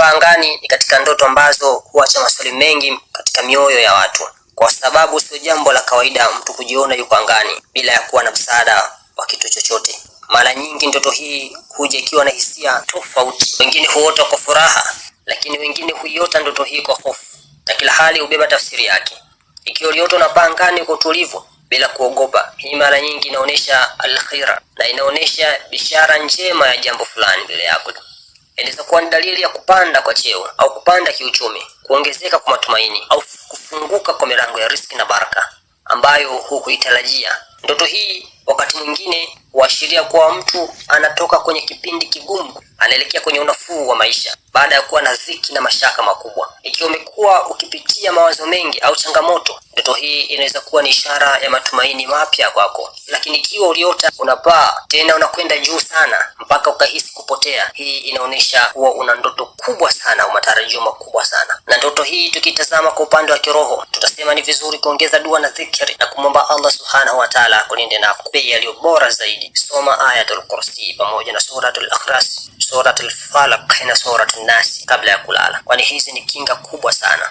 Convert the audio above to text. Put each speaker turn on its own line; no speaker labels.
kupaa angani ni katika ndoto ambazo huacha maswali mengi katika mioyo ya watu, kwa sababu sio jambo la kawaida mtu kujiona yuko angani bila ya kuwa na msaada wa kitu chochote. Mara nyingi ndoto hii huja ikiwa na hisia tofauti. Wengine huota kwa furaha, lakini wengine huiota ndoto hii kwa hofu, na kila hali hubeba tafsiri yake. Ikiwa uliota unapaa angani kwa utulivu bila kuogopa, hii mara nyingi inaonyesha alkhira na inaonyesha bishara njema ya jambo fulani mbele yako. Inaweza kuwa ni dalili ya kupanda kwa cheo au kupanda kiuchumi, kuongezeka kwa matumaini au kufunguka kwa milango ya riziki na baraka ambayo hukuitarajia. Ndoto hii wakati mwingine huashiria kuwa mtu anatoka kwenye kipindi kigumu, anaelekea kwenye unafuu wa maisha baada ya kuwa na dhiki na mashaka makubwa. Ikiwa umekuwa ukipitia mawazo mengi au changamoto, ndoto hii inaweza kuwa ni ishara ya matumaini mapya kwako. Lakini ikiwa uliota unapaa tena unakwenda juu sana mpaka ukahisi kupotea, hii inaonyesha kuwa una ndoto kubwa sana au matarajio makubwa sana. Na ndoto hii tukitazama kwa upande wa kiroho, tutasema ni vizuri kuongeza dua na dhikri na kumwomba Allah subhanahu wa ta'ala kulinde na akupe yaliyo bora zaidi. Soma Ayatul Kursi pamoja na Suratul Ikhlas, Suratul Falaq na Suratul Nas kabla ya kulala, kwani hizi ni kinga kubwa sana.